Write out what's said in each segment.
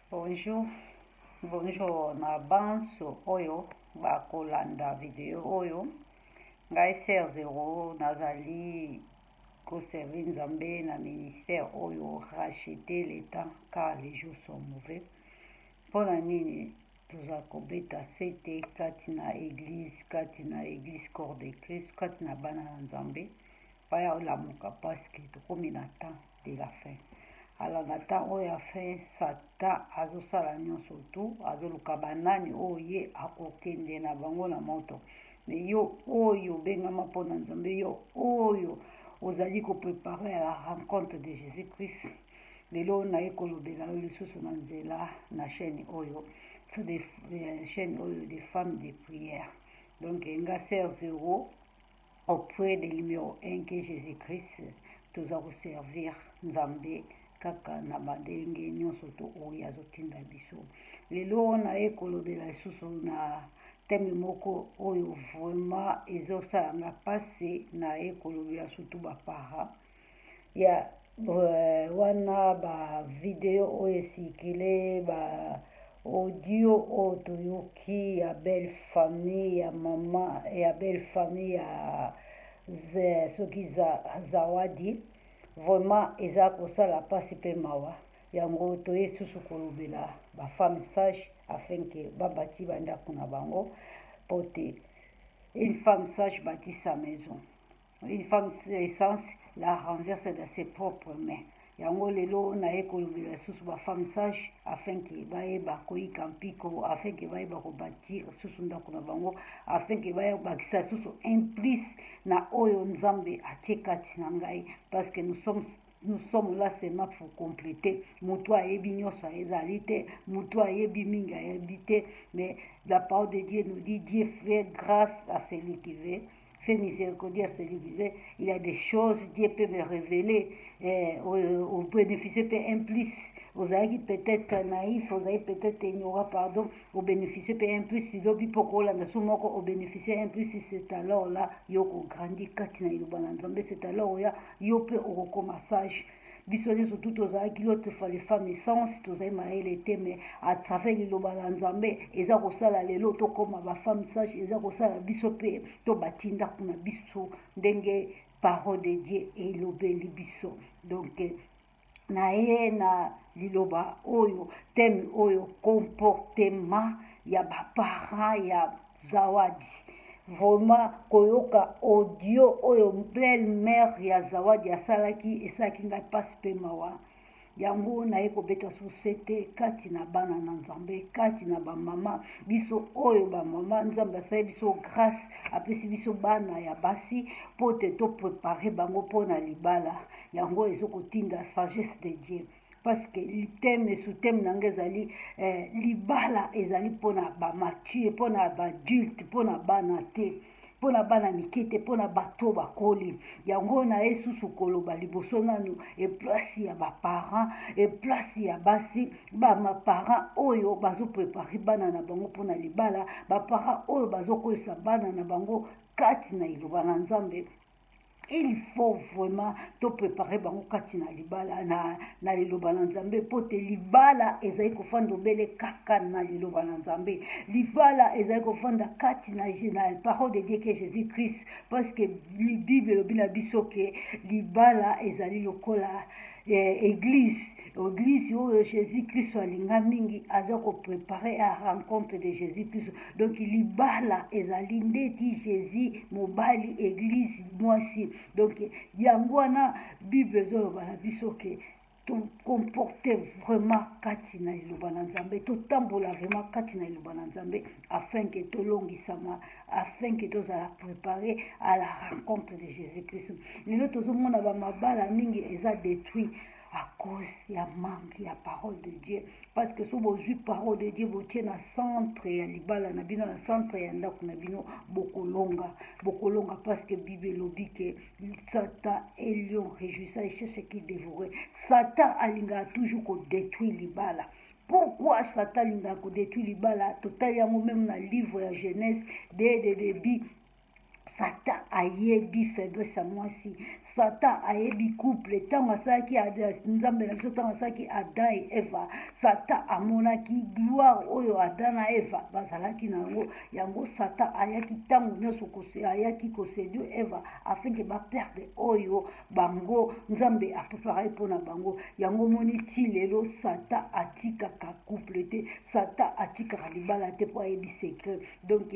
Bonjour, bonjour na banso oyo bakolanda video oyo ngai ser zero nazali koservi nzambe na ministère oyo racheter le temps car les jours sont mauvais. Mpona nini toza kobeta sete kati na église corps de Christ kati na bana na nzambe baya olamuka paske tokomi na temps de la fin. Alors na temps oyo ya fin satan azosala nyonso tu azoluka banani oyo ye akokende na bango na moto. Me yo oyo obengama mpona nzambe, yo oyo ozali koprepare à la rencontre de Jésus-Christ, lelo naye kolobela yo lisusu na nzela na chaîne oyo chaîne oyo des femmes de prière. Donc nga ser zéro auprès de numéro 1 que Jésus-Christ toza koservir nzambe kaka na bandenge nyonso to oyo azotinda biso. Lelo naye kolobela lisusu na teme moko oyo vraiment ezosalanga mpasi naye kolobela surtout bapara ya wana bavideo oyo esikile audio oyo toyoki ya belle famille ya mama ya belle famille ya soki Zawadi vraiment eza kosala mpasi mpe mawa yango toye susu kolobela bafemme sage afin ke babati bandako na bango po te une femme sage bâtit sa maison, une femme essence la renverse dans ses propres mains. Yango lelo naye kolobela susu bafemme sage afin ke bayeba koyika mpiko, afin ke bayeba kobâtir susu ndako na bango, afin ke bayebakisa susu implice na oyo nzambe atie kati na ngai, parce que nous sommes là seulement pour compléter. Mutu ayebi nyonso ezali te, mutu ayebi mingi ayebi te, mais la parole de Dieu nous dit Dieu fait grâce à celui qui veut, fait miséricorde à celui qui veut. Il y a des choses Dieu peut me révéler au bénéfice peut implice. Vous avez peut-être naïf, vous avez peut-être ignorant, pardon, au bénéfice peut implice, si l'obi pokola na sumoko au bénéfice implice, c'est alors là yoko grandi katina ilubana nzambe, c'est alors ya yope oroko massage. Bisone surtout tozalaki l'autre fois les femmes essence tozali maele te, mais à travers liloba na nzambe eza kosala lelo tokoma bafemme sage, eza kosala biso mpe tobati ndako na biso ndenge parole de Dieu elobeli biso. Donc naye na liloba oyo thème oyo comportement ya baparent ya Zawadi, vraiment koyoka audio oyo belle-mère ya Zawadi asalaki esalaki ngai mpasi mpe mawa. Yango naye kobeta susete kati na bana na nzambe, kati na bamama biso oyo bamama nzambe asali biso grâce apesi biso bana ya basi po te toprepare bango mpona libala. Yango ezokotinda sagesse de Dieu, parce que thème sous thème nanga ezali libala ezali mpona bamature, mpona baadulte, mpona bana te, mpona bana mike te, mpona bato bakoli. Yango naye susu koloba liboso nanu eplasi ya baparent, eplasi ya basi bamaparent oyo bazoprepare bana na bango mpona libala, baparent oyo bazokolisa bana na bango kati na iloba na nzambe. Il faut vraiment te préparer bango kati na libala na liloba na nzambe po te libala ezali kofanda obele kaka na liloba na nzambe, libala ezali kofanda kati na parole de Dieu que Jésus-Christ, parce que Bible elobi na biso ke libala ezali lokola église oyo Jésus-Christ alinga mingi aza koprepare à rencontre de Jésus-Christ. Donc libala ezali ndeti Jésus mobali église mwasi. Donc yango wana Bible ezoloba na biso ke comporter vraiment kati na liloba na nzambe, totambola vraiment kati na liloba na nzambe afin que tolongisama, afin que tozala préparé à la rencontre de Jésus-Christ. Lelo tozomona bamabala mingi eza détruit à cause ya manque ya parole de Dieu, parce que so bozwi parole de Dieu botie na centre ya libala na bino, na centre ya ndako na bino, bokolonga parce que Bible elobi ke Satan est lion réjouissant et cherche qui dévorer. Satan alinga toujours ko détruire libala. Pourquoi Satan alinga ko détruire libala? Totali yango même na livre ya Genèse dès le début Satan ayebi faiblesse à moi si. Satan ayebi couple. Tant asaki Nzambe na biso tant asaki Adam et Eva. Satan amonaki gloire oyo Adam et Eva bazalaki nango. Yango Satan ayaki tango nyonso ayaki koséduire Eva afin que ba perdre oyo bango Nzambe a préparé pour na bango. Yango moni ti lelo Satan atika ka couple te. Satan atika libala te pour ayebi secret. Donc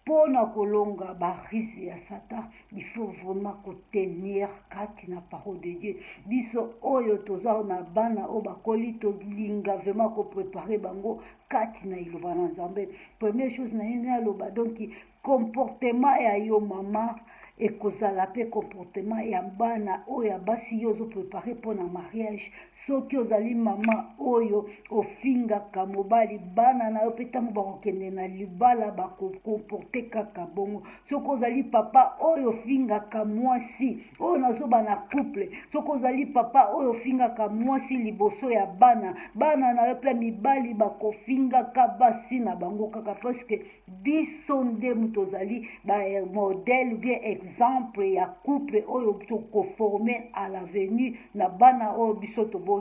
pour na kolonga barise ya Satan, il faut vraiment tenir kati na parole de Dieu. Biso oyo toza na bana o bakoli to linga vraiment ko préparer bango kati na iloba na Nzambe. Première chose na yena loba donc comportement ya yo mama et kozala pe comportement ya bana oyo ya basi yo zo préparer pour na mariage. Soki ozali mama oyo ofingaka mobali bana na yo pe ntango bakokende na libala bakokomporte kaka bongo. Soki ozali papa oyo ofingaka mwasi oyo nazoba na couple. Soki ozali papa oyo ofingaka mwasi liboso ya bana na yo pe mibali bakofingaka basi na bango kaka parce que biso nde mutu ozali modèle bien exemple ya couple oyo tokoforme à l'avenir na bana oyo biso toboti.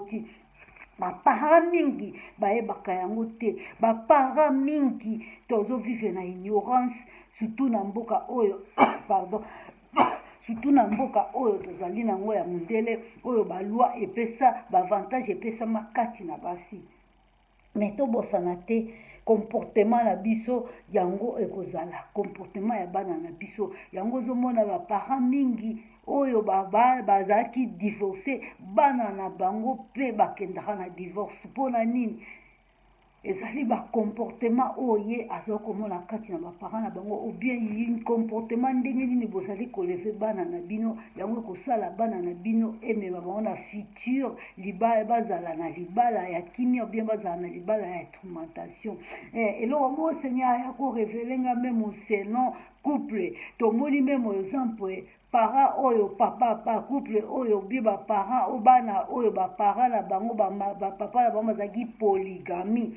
Bapara mingi bayebaka yango te. Bapara mingi tozo vivre na ignorance surtout na mboka oyo pardon surtout na mboka oyo tozali nango ya mondele oyo baloi epesa bavantage epesa makati na basi. Mais tobosana te comportement na biso yango ekozala comportement ya bana na biso yango zomona bapara mingi oyo bazalaki divorcé bana na bango pe bakendaka na divorce mpona nini ezali comportement oyo azokomona kati na bapara na bango ou bien comportement ndenge nini bozali koleve bana na bino yango ekosala bana na bino emema bango na futur libala bazala na libala ya kimia ou bien bazala na libala ya instrumentation eloko moko seigneur ya korevelenga meme selon couple tomoni meme exemple para oyo papa couple oyo bi bapara o bana oyo bapara na bango papa na bango bazalaki polygamie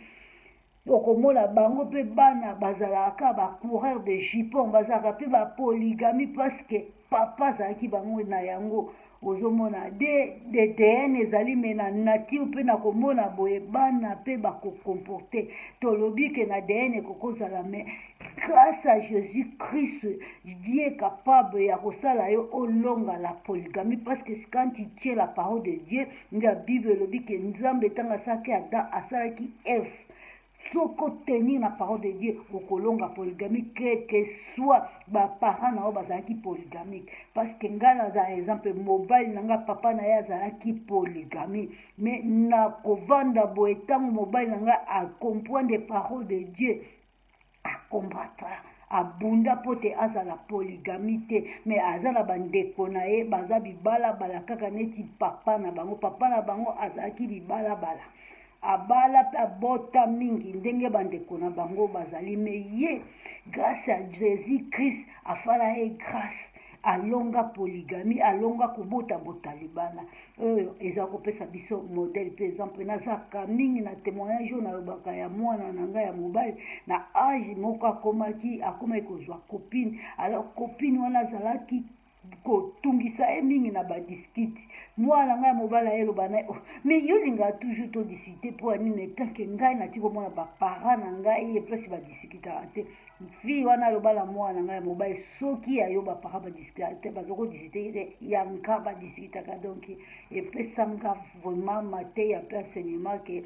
okomona bango pe bana bazalaka coureur de jupon bazalaka pe polygamie parce que papa azalaki bango na yango ozomona DN ezali me na nature pe na komona boye bana pe bakokomporte tolobi ke na DN ekokozala me grâce à Jésus-Christ Dieu est capable ya kosala yo olonga la polygamie parce que quand tu tiens la parole de Dieu la Bible elobi ke Nzambe tanga asaki Adam asalaki Ève soko tenir la parole de Dieu au kolonga polygamie que soit parents na bazalaki polygamique parce que ngala za exemple mobile nanga papa na ya zalaki polygamie mais na kovanda boye tango mobile nanga a comprendre parole de Dieu a combattre abunda pote azala polygamie te mais azala bandeko na ye baza bibala bala kaka neti papa na bango azalaki bibala bala abala pe abota mingi ndenge bandeko na bango bazali me ye grâce à Jésus-Christ afala ye grâce alonga polygamie alonga kobota libana oyo eza kopesa biso modèle par exemple nazaka mingi na témoignage oyo nalobaka ya mwana na ngai ya mobali na age moko akomaki kozwa copine alors copine wana azalaki kotungisa ye mingi na badiskite mwana ngai mobala eloba na mais yo linga toujours to discuter pour nini tanke ngai nati komona bapara na ngai ye place badiskitaka te fille wana alobala mwana ngai mobali soki ayo bapara badiskitaka te bazokodisite te yanka badiskitaka donc epesanga vraiment mate ya pe enseignement ke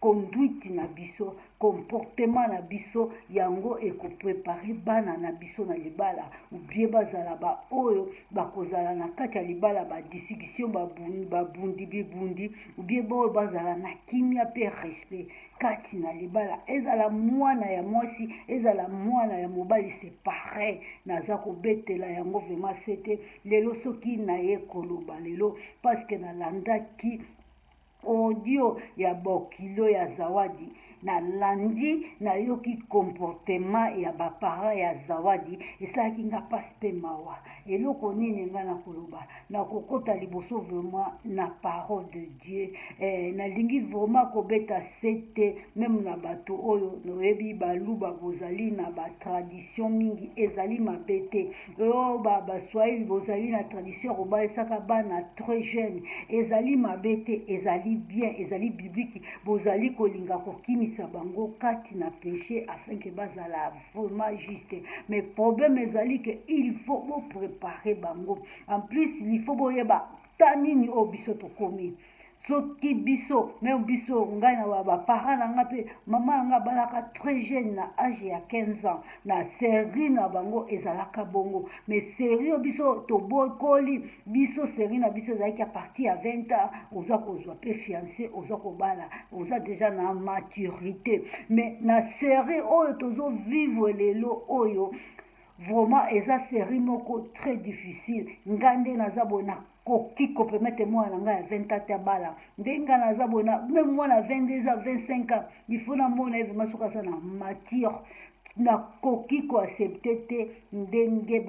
conduite na biso comportement na biso yango ekoprepare bana na biso na libala ou bien bazala oyo bakozala na kati ya libala discussion bibundi ou bien boyo bazala na kimia pe respect kati na libala ezala mwana ya mwasi ezala mwana ya mobali c'est pareil naza kobetela yango vraiment c'était lelo soki na ye koloba lelo parce que nalandaki audio ya bokilo ya zawadi na landi na yoki comportement ya baparent ya Zawadi esalaki nga mpasi mpe mawa. Eloko nini nga na koloba na kokota liboso vraiment na parole de Dieu, nalingi vraiment kobeta sete même na bato oyo noyebi baluba bozali na batradition mingi ezali mabe te. Oyo baswahili bozali na tradition kobalesaka bana très jeune ezali mabe te, ezali bien, ezali biblique. Bozali kolinga kokimisa bango kati na péché afin que bazala vraiment juste. Mais problème ezali que il faut préparer bango. En plus il faut boyeba tanini o biso tokomi. Soki biso même biso ngai na baparent na nga mpe mama na nga balaka très jeune na âge ya 15 ans na série na bango ezalaka bongo. Mais série o biso tobokoli biso série na biso ezalaki à partir ya 20 ans oza kozwa mpe fiancé oza kobala oza déjà na maturité. Mais na série oyo tozovivre lelo oyo vraiment eza série moko très difficile. Ngande naza bona koki ko permettre moi na nga ya 20 ans te bala ndenga naza bona même moi na 22 ans 25 ans il faut na mona vraiment soka ça na mature na koki ko accepter te ndenge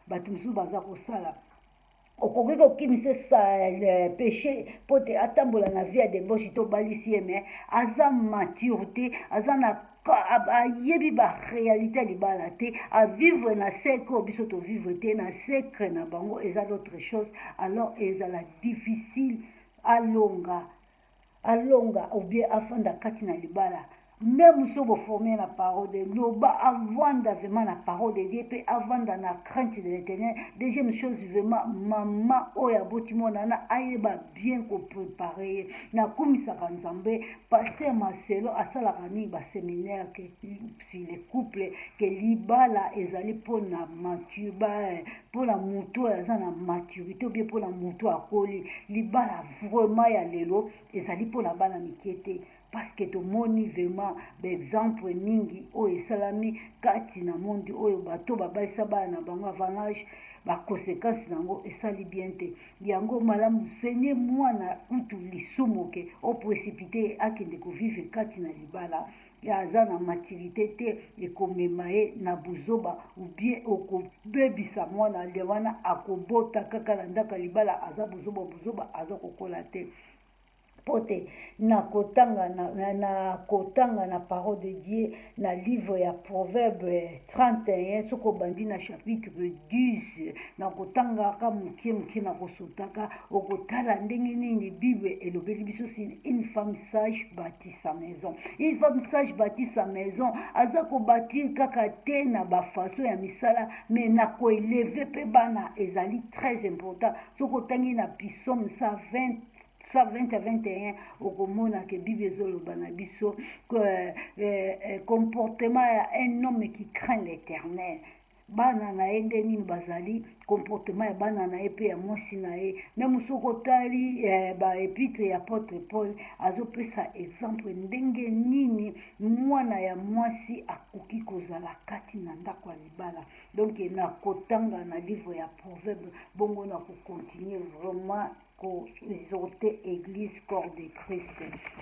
bato musu baza kosala okoki kokimisa péché po te atambola na vie ya débauche to balisi ye mais aza mature te aza na ayebi baréalité ya libala te avivre na secre oyo biso tovivre te na secre na bango eza d'autre chose. Alors ezala difficile alonga ou bien afanda kati na libala. Même si vous formez la parole de Dieu, avant vraiment la parole de Dieu, puis avant dans la crainte de l'Éternel, deuxième chose vraiment, maman, oya botimo nana, aïeba bien qu'on préparer, na kumisa kanzambe, passer ma selo, asala rani, ba séminaire, que si les couples, que libala, ezali pour la maturité, pour la mouto, ezali na maturité, ou bien pour la mouto à coli, libala vraiment ya lelo, ezali pour la bana mikiete. Parce que tout le monde vraiment d'exemple mingi o esalami kati na monde oyo bato babalisa bana na bango avantage ba conséquences nango esali bien te yango malamu senye mwana utu lisumu ke o précipité akende ko vivre kati na libala ya aza na maturité te ekomema ye na buzoba ou bien okobebisa mwana nde wana akobota kaka na ndaka libala aza buzoba aza kokola te. Pote na kotanga na parole de Dieu na livre ya Proverbe 31 soko bandi na chapitre 10 na kotanga ka mukie na kosotaka okotala ndenge nini Bible elobeli biso si une femme sage bâtit sa maison. Une femme sage bâtit sa maison aza ko bâtir kaka te na ba façon ya misala mais na ko élever pe bana ezali très important soko tangi na Psaume 120 à 21 okomona ke Bible ezoloba na biso comportement ya un homme qui craint l'Éternel. Bana na ye nde nini bazali comportement ya bana na ye mpe ya mwasi na ye même soki otali baepitre ya apôtre Paul azopesa exemple ndenge nini mwana ya mwasi akoki kozala kati na ndako ya libala. Donc na kotanga na livre ya Proverbe bongo na kocontinue vraiment exhorter église corps de Christ.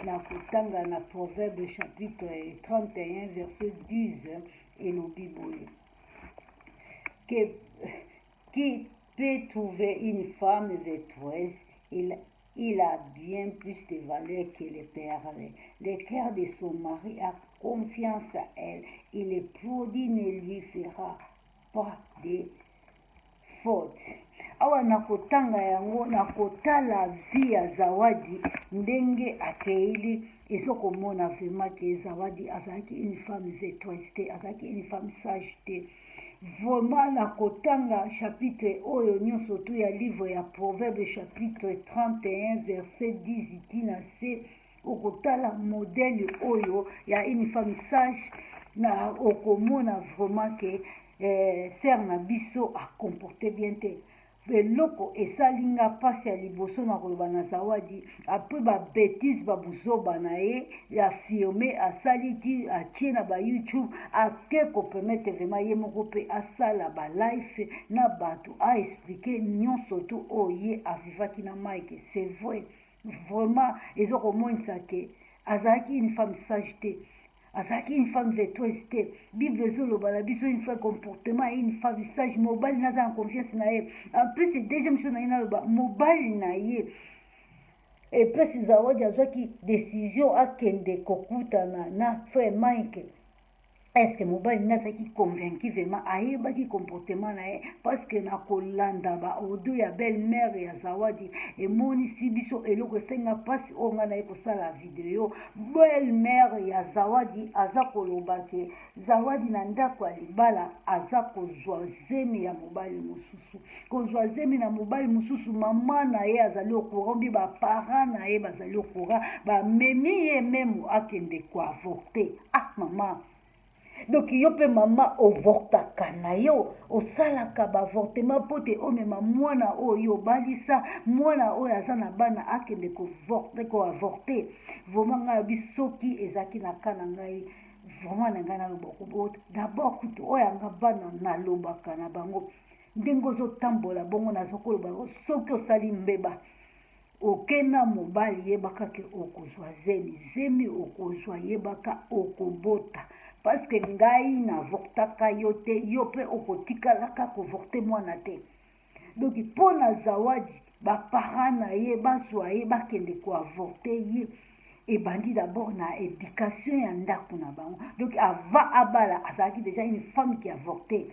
Na kotanga na Proverbe chapitre 31 verset 10 et le Bible. Qui peut trouver une femme virtueuse, il a bien plus de valeur que les perles. Le cœur de son mari a confiance à elle, et le produit ne lui fera pas de faute. Awa nakotanga yango nakotala vie ya Zawadi ndenge akeili ezokomona vraiment que Zawadi azalaki une femme virtueuse, azalaki une femme sage te. Vraiment nakotanga chapitre oyo nyonso tu ya livre ya Proverbe chapitre 31 verset 10 itina se okotala modèle oyo ya une femme sage na okomona vraiment que sœur na biso a comporté bien te. Eloko esalinga pasi ya liboso na koloba na Zawadi apres babétise babuzoba na ye ya filme asali ti atie na ba YouTube ake kopermettre vraiment ye moko mpe asala ba live na bato aexplike nyonso tu oyo ye avivaki na mike. C'est vrai vraiment ezokomonisa ke azalaki une femme sage te, azalaki une femme vertueuse te. Bible ezoloba na biso une fois comportement et une femme sage, mobali naza en confiance na ye. En plus c'est deuxième chose na ye naloba mobali na ye epesi Zawadi azwaki décision akende kokutana na frère Mike. Est-ce que mobali nazaki convaincu vraiment ayebaki comportement na ye parce que na kolanda ba odo ya belle-mère ya Zawadi emonisi biso eloko esenga mpasi oyo nga na ye kosala video. Belle-mère ya Zawadi aza koloba ke Zawadi na ndako ya libala aza kozwa zemi ya mobali mosusu, kozwa zemi na mobali mosusu. Mama na ye azali ocourant, mbi baparent na ye bazali ocourant, bamemi ye meme akende koavorte. Ah mama, donc yo pe mama ovortaka na yo osalaka baavortement mpo te omema mwana oyo obalisa mwana oyo aza na bana akende koavorte. Vraimen ngai lobi soki ezalaki na ka na ngai vraimen na ngai naloba d'abord kutu oyo anga bana nalobaka na bango ndenge ozotambola bongo nazokoloba soki osali mbeba okena mobali yebaka ke okozwa zemi okozwa yebaka okobota. Parce que ngai navortaka yo te, yo pe okotikalaka kovorte mwana te. Donc mpo na Zawadi baparent na ye bazwa ye bakende koavorte ye ebandi d'abord na éducation ya ndako na bango. Donc avant abala azalaki déjà une femme qui avortait.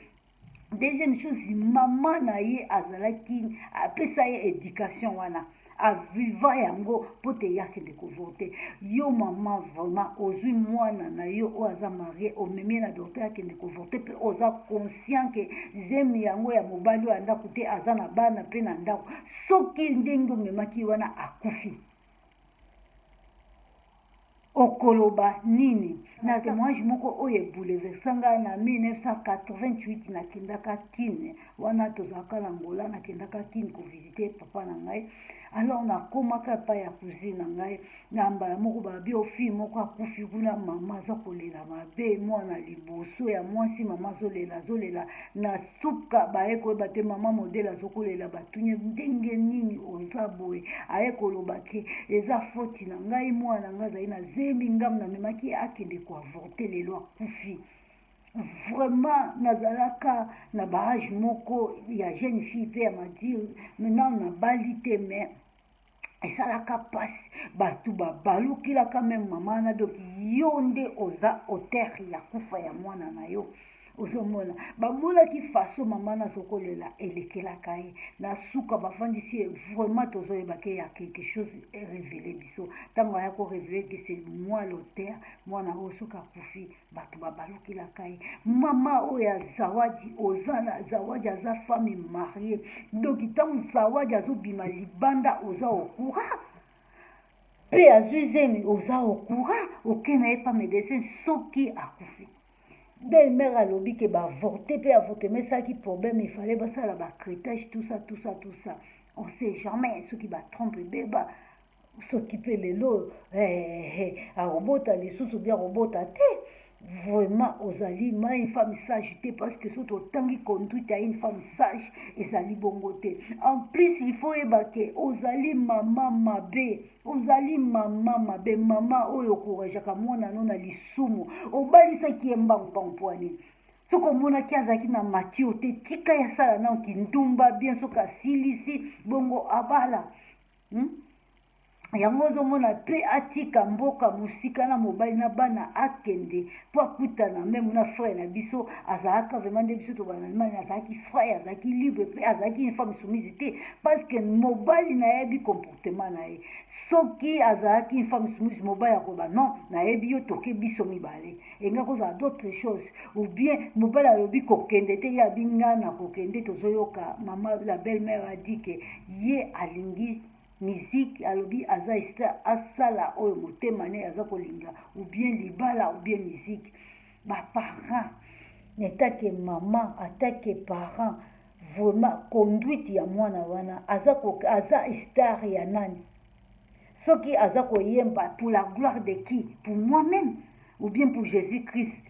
Deuxième chose, maman na ye azalaki apesa ye éducation wana aviva yango po te yakende kovote. Yo mama vraiment ozwi mwana na yo oyo aza marie omemi na docteur akende kovote mpe oza conscient ke zemi yango ya mobali oyo andako te aza na bana mpe na ndako. Soki ndenge omemaki wana akufi okoloba nini? Na témoignage moko oyo ebouleversa ngai na 1988 nakendaka Kine wana tozalaka na Angola, nakendaka Kine kovisite papa na ngai. Alors nakomaka epai ya cousine na ngai na mbala moko babi ofille moko akufi kuna, mama aza kolela mabe, mwana liboso ya mwasi mama azolela na suka baye koyeba te mama modele azokolela batunye ndenge nini oza boye. Aye koloba ke eza foti na ngai, mwana ngai azali na zemi ngamu namemaki akende koavorte lelo akufi. Vraiment nazalaka na barrage moko ya jeune fille pe ya madire maintenant nabali te mais esalaka pasi bato babalukilaka meme mama na. Donc yo nde oza auteur ya kufa ya mwana na yo. Ozomona bamonaki faso mama nazokolela elekelaka ye na suka bafandisi ye. Vraiment tozoyeba ke ya quelque chose révélé biso ntango aya korévele ke c'est moi l'auteur mwana oyo soki akufi bato babalukilaka ye. Mama oyo ya Zawadi Zawadi aza femme mariée, donc ntango Zawadi azobima libanda oza okura mpe azwi zemi oza okura okena ye pa médecin soki akufi. Belle-mère alobi ke bavorte pe avortement esalaki problème, il fallait basala bacrétage tout ça. On sait jamais soki batrompe beba soki pe lelo arobota lisusu bia robota te. Vraiment ozali ma une femme sage te parce que soki otangi conduite ya une femme sage ezali bongo te. En plus il faut yeba ke ozali mama mabe, mama oyo okourajaka mwana no na lisumu obalisaki ye mbangupangupwani. Soki omonaki azalaki na matio te tika ya sala nao kindumba bien soki asilisi bongo abala. Yango ozomona pe atika mboka musika na mobali na bana akende po akutana meme na frère na biso azalaka vraiment nde biso tobana na Allemagne azalaki frère azalaki libre pe azalaki une femme soumise te parce que mobali nayebi comportement na ye. Soki azalaki une femme soumise mobali akoba non nayebi yo toke biso mibale enga kozala d'autres choses ou bien mobali alobi kokende te ye abi nga na kokende tozoyoka. Mama la belle-mère a dit que ye alingi musique alobi aza asala oyo motema ne aza kolinga ou bien libala ou bien musique. Baparent netake mama atake parent vraiment conduite ya mwana wana aza star ya nani? Soki aza koyemba pour la gloire de qui? Pour moi-même ou bien pour Jésus-Christ?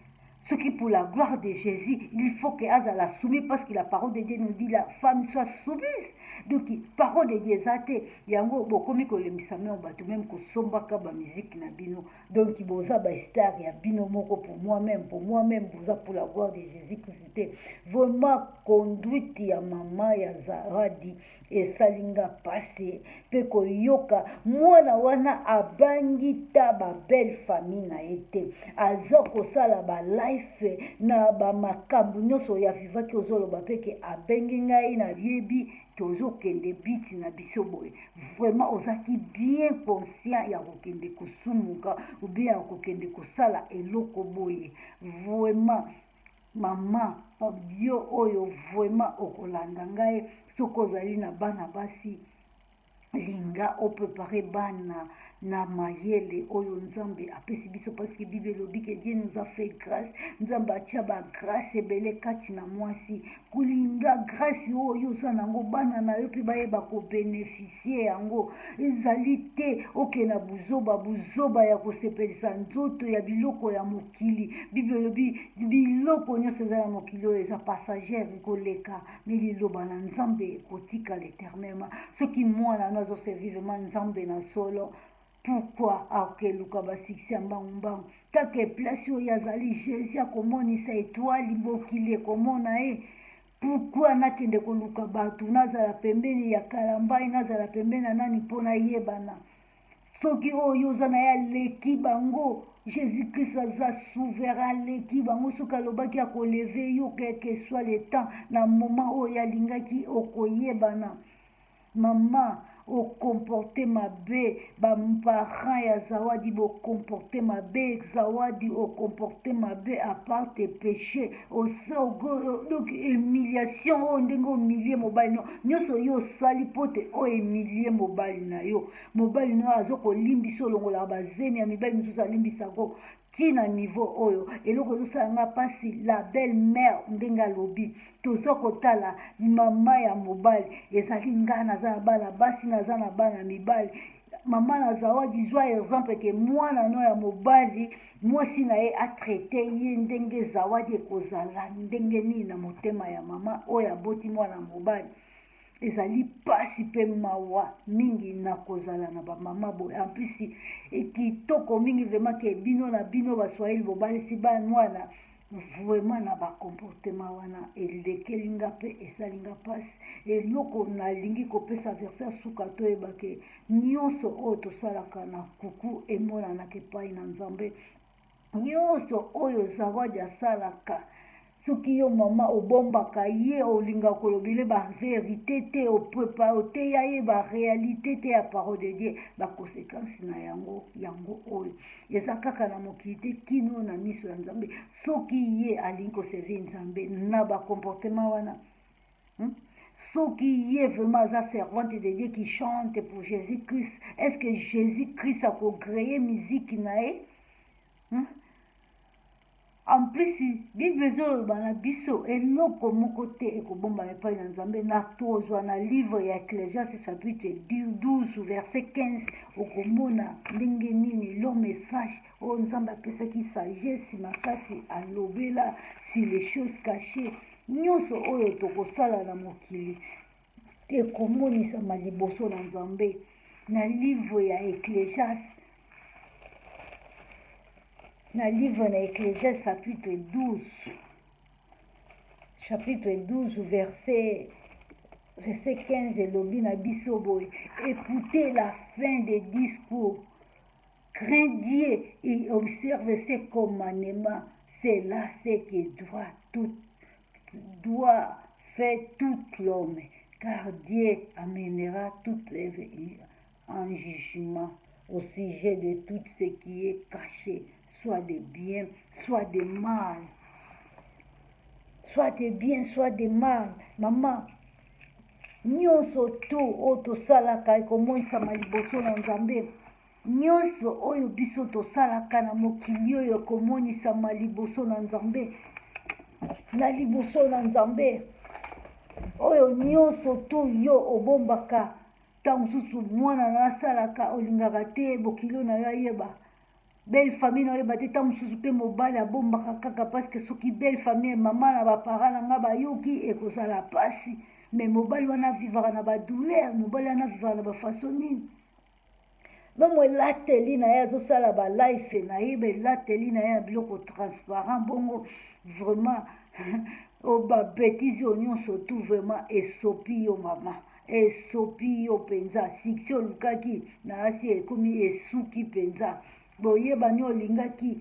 Ce qui pour la gloire de Jésus, il faut que Azala soumise parce que la parole de Dieu nous dit la femme soit soumise. Donc, parole de Dieu, zate, yango, bokomi ko lemisame on batu même ko sombaka ba musique na bino. Donc, boza ba star ya bino moko pour moi-même, boza pour la gloire de Jésus-Christ. Vraiment, conduite ya mama ya Zawadi, esalinga passé, pe ko yoka, mwana wana abangi ta ba belle famille na ete. Azoko sala ba life na ba makambu nyonso ya vivaki ozoloba peke abengi ngai na yebi tozokende biti na biso boye. Vraiment ozaki bien conscient ya kokende kosumuka ou bien ya kokende kosala eloko boye. Vraiment mama yo oyo vraiment okolanda ngai soki ozali na bana basi linga oprépare bana na mayele oyo nzambe apesi biso parce que Bible elobi que Dieu nous a fait grâce, nzambe atia ba grâce ebele kati na mwasi kulinga grâce oyo oza nango bana na yo mpe bayeba kobénéficie yango ezali te oke na buzoba ya kosepelisa nzoto ya biloko ya mokili. Bible elobi biloko nyonso eza ya mokili oyo eza passagère koleka me liloba na nzambe ekotika l'éternellement. Soki mwana no azoservivema nzambe na solo pourquoi akeluka basiksi ya mbangu kaka place oyo azali Jésus akomonisa étoile mokili ekomona ye. Pourquoi nakende koluka bato nazala pembeni ya kalambai nazala pembeni na nani mpona yebana soki oyo oza na ya leki bango Jésus-Christ aza souverain leki bango soki alobaki akoleve yo quel soit le temps na moment oyo alingaki okoyebana. Mama au comporter mabe parents ya Zawadi au comporter mabe Zawadi au comporter mabe à part tes péchés au donc humiliation o ndenge humilier mobali no nyonso yo sali pote o humilier mobali na yo mobali no azoko limbiso longola bazemi ya mibali misusu alimbisa ko tina niveau oyo eloko ezosala pasi la belle mère ndenge alobi tozokotala mama ya mobali ezali nga naza na bana basi naza na bana mibali mama na Zawadi zwa exemple ke mwana no ya mobali mwasi na ye atraite ye ndenge Zawadi ekozala ndenge nini na motema ya mama oyo aboti mwana mobali ezali pasi pe mawa mingi na kozala na ba mama boye en plus kitoko mingi vraiment ke bino na bino baswahili bobalisi ba mwana vraiment na ba comportement wana elekelinga pe esalinga pasi eloko nalingi kopesa verset suka toyeba ke nyonso oyo tosalaka na kuku emonanaka epai na nzambe nyonso oyo Zawadi asalaka soki yo mama obombaka ye olinga kolobile ba vérité te oprepa oteya ye ba réalité te ya parole de Dieu ba conséquence na yango oyo eza kaka na mokili te kino na miso ya nzambe soki ye alingi koservir nzambe na ba comportement wana soki ye vraiment aza servante de Dieu qui chante pour Jésus-Christ est-ce que Jésus-Christ a créé musique na ye en plus Bible ezoloba na biso eloko moko te ekobomba epai na nzambe na tozwa na livre ya Ecclésiaste chapitre 12 verset 15 okomona ndenge nini lo message oyo nzambe apesaki sagesse makasi alobela si les choses cachées nyonso oyo tokosala na mokili ekomonisama liboso na nzambe na livre ya Ecclésiaste na livre na Ecclésiaste chapitre 12 verset 15 elobi na biso boye écoutez la fin des discours crains Dieu et observe ses commandements c'est là ce que doit faire tout l'homme car Dieu amènera toute œuvre en jugement au sujet de tout ce qui est caché soit de bien, soit de mal. Soit de bien, soit de mal. Maman, nyonso tu oyo tosalaka ekomonisama liboso na nzambe. Nyonso oyo biso tosalaka na mokili oyo ekomonisama liboso na nzambe. Na liboso na nzambe. Oyo nyonso tu yo obombaka. Ntango mosusu mwana na asalaka olingaka te bokilo na yo ayeba. belle famille naoyeba te ntango mosusu mpe mobali abombaka kaka parce que soki belle famille mama na bapara na nga bayoki ekozala mpasi mais mobali wana avivaka na badouleur mobali wana avivaka na bafaso nini bongo elateli na ye azosala balife na ye belateli na ye na biloko transparent bongo vraiment babétise oyo nyonso tu vraiment esopi yo mama esopi yo mpenza succès olukaki na asi ekomi esuki mpenza boyebani olingaki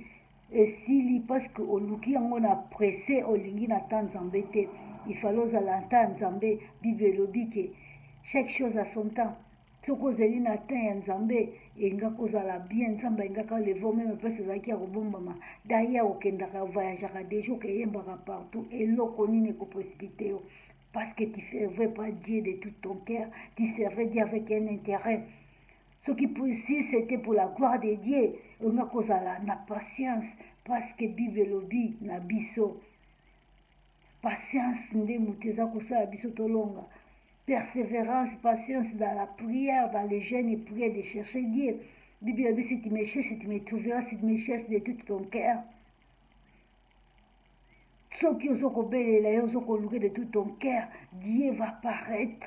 esili parce que oluki yango na presse olingi na ta nzambe te ifale ozala nta nzambe bible elobi ke chaque chose à son temps soki ozali na temps ya nzambe engaka ozala bien nzambe engaka levo meme mpasi ozalaki ya kobombama daya okendaka voyageaka deja okeyembaka partout eloko nini ekoprécipite yo parce que tu ne servais pas Dieu de tout ton cœur tu servais Dieu avec un intérêt ce qui si c'était pour la gloire de Dieu engaka kozala na patience parce que bible elobi na biso patience nde moto eza kosala biso tolonga persévérance, patience dans la prière, dans les jeûnes et prières de chercher Dieu. Bible dit si tu me cherches, tu me trouveras, si tu me cherches de tout ton cœur. Ceux qui osent de tout ton cœur, Dieu va paraître.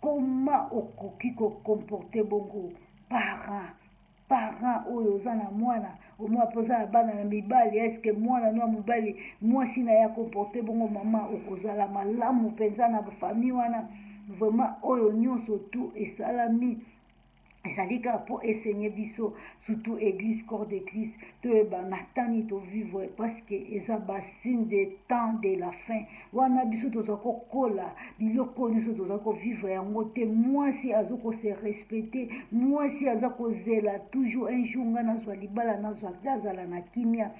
Comment okoki comporter bongo parents oyo oza na mwana omwa poza na bana na mibali eske mwana no mobali mwasi na ya comporter bongo mama okozala malamu mpenza na famille wana vraiment oyo nyonso tu esalami ezali kaka mpo esenye biso surtout église corps de Christ toyeba na tani tovivre parce que eza basigne de temps de la fin wana biso toza kokola biloko nyonso toza kovivre yango te mwasi aza kose respecte mwasi aza kozela toujours un jour nga nazwa libala nazwa te azala na kimia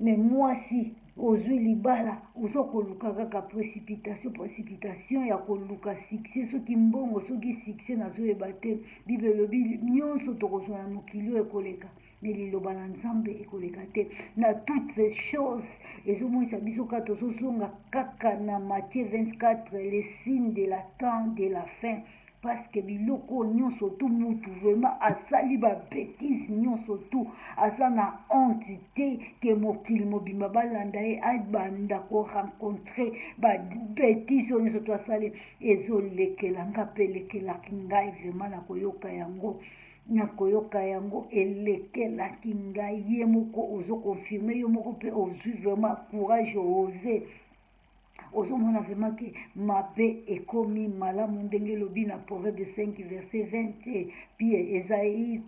mais mwasi ozwi libala oza koluka kaka précipitation ya koluka succès soki mbongo soki succès nazoyeba te bible elobi nyonso tokozwa na mokili oyo ekoleka me liloba na nzambe ekoleka te na toutes ces choses ezomonisa biso kaka tozozonga kaka na Matthieu 24 les signes de la temps de la fin parce que biloko nyonso tu mutu vraiment asali babétise nyonso tu aza na honte te ke mokili mobimba balanda ye abanda korencontre babétise oyo nyonso tu asali ezolekela nga mpe elekelaki ngai vraiment nakoyoka yango elekelaki ngai ye moko ozokonfirme yo moko mpe ozwi vraiment courage ose ozomona vraiment ke mabe ekomi malamu ndenge elobi na proverbe 5 verset 20 puis Esaïe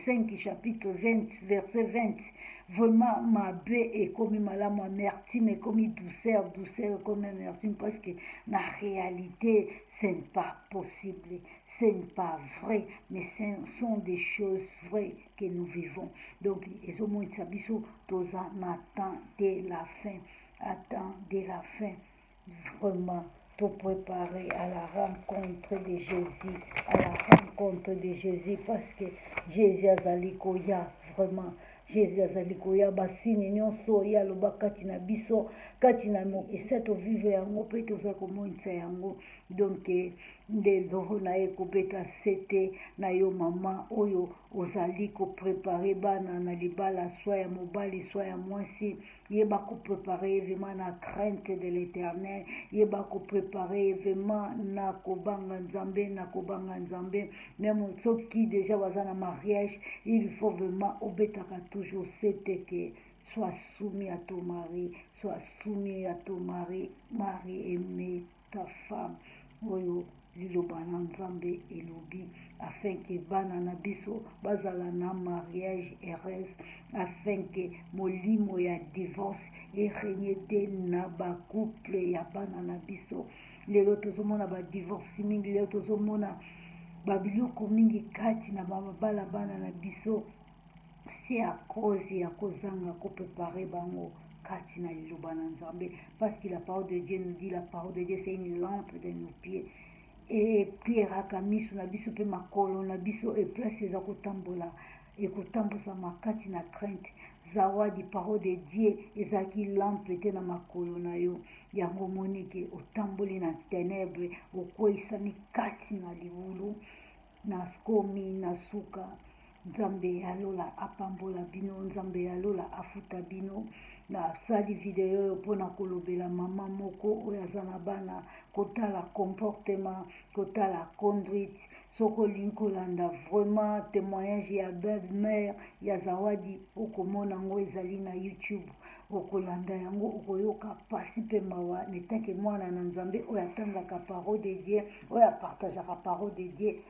5 chapitre 20 verset 20 vraiment mabe ekomi malamu amertume ekomi douceur ekomi amertume parce que na réalité ce n'est pas possible ce n'est pas vrai, mais ce sont des choses vraies que nous vivons. Donc, ezomonisa biso toza na temps de la fin. Attends de la fin, vraiment, te préparer à la rencontre de Jésus, parce que Jésus azali koya, vraiment. Jésus azali koya basini nyonso ya loba kati na biso kati na esa tovivre yango mpe toza komonisa yango donc ndelo na ye kobeta sete na yo mama oyo ozali koprepare bana na libala soit ya mobali soit ya mwasi yeba koprepare vraiment na crainte de l'éternel yeba koprepare vraiment na kobanga nzambe même soki déjà baza na mariage il faut vraiment obetaka toujours c'était que sois soumis à ton mari, mari aimé ta femme. Oyo liloba na nzambe elobi afin que bana na biso bazala na mariage heureuse afin que molimo ya divorce erenye te na bacouple ya bana na biso lelo tozomona badivorce mingi lelo tozomona babiloko mingi kati na babala bana na biso c'est à cause ya kozanga koprepare bango kati na liloba na nzambe parce que la parole de Dieu nous dit la parole de Dieu c'est une lampe de nos pieds et éclairaka miso na biso mpe makolo na biso eplace eza kotambola ekotambosama kati na crainte zawadi parole de Dieu ezalaki lampe te na makolo na yo yango monike otamboli na ténèbre okweyisami kati na libulu na skomi na suka nzambe alola apambola bino, nzambe alola afuta bino. Nasali video oyo mpona kolobela mama moko oyo aza na bana kotala comportement, kotala conduite. Soki olingi kolanda vraiment témoignage ya belle-mère ya Zawadi, okomona yango ezali na YouTube. Okolanda yango okoyoka pasi mpe mawa netake mwana na nzambe oyo atangaka parole de Dieu, oyo apartageaka parole de Dieu.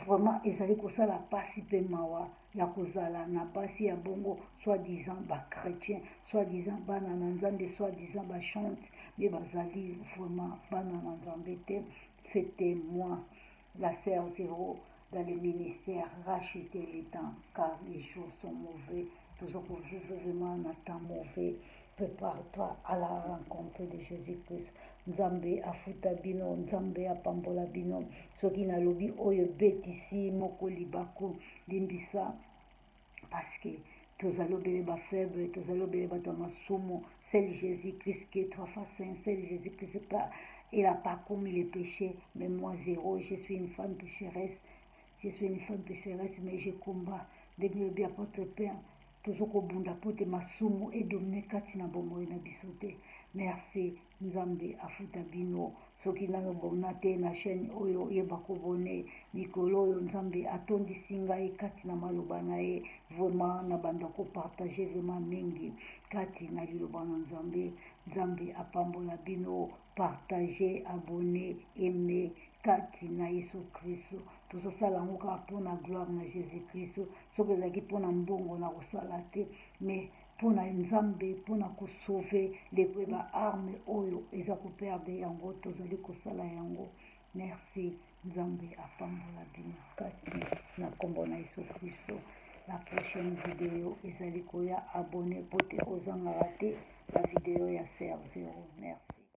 Vraiment ezali kosala pasi mpe mawa ya kozala na basi ya bongo, soi-disant chrétien, soi-disant bana na nzambe, soi-disant chante, mais bazali vraiment bana na nzambe te. C'était moi, la sœur Zéro, dans le ministère. Racheter les temps, car les jours sont mauvais. Toujours pour vivre vraiment un temps mauvais. Prépare-toi à la rencontre de Jésus-Christ. Nzambe afuta bino, nzambe apambola bino. Soki nalobi oyo betisi moko libaku limbisa, parce que tozalobele ba faible, tozalobele bato masumu. C'est Jésus-Christ qui est 3 fois saint, c'est Jésus-Christ pas. Il n'a pas commis les péchés, mais moi zéro, je suis une femme pécheresse. Je suis une femme pécheresse, mais je combat. Dès que le apôtre Père, toujours au bon d'apote masumu et dominer katina bomoi na bisote. Merci nzambe afuta bino. Soki nano bona te na chaîne oyo yeba kobone mikolo oyo nzambe atondisi ngai kati na maloba na ye. Vraiment na banda ko partager vraiment mingi kati na liloba na nzambe. Nzambe apambola bino, partager, abonner, aimer kati na Yesu Kristo. Tozosala yango kaka mpona gloire na Jésus Kristo. Soki ezalaki mpona mbongo na kosala te, mais mpona nzambe, mpona kosauve lekwe baarme oyo eza koperde yango, tozali kosala yango. Merci nzambe apambola bino kati na kombo na Yesu Kristo. La prochaine vidéo ezali koya abonné po te ozangaka te la vidéo ya Sœur Zéro. Merci.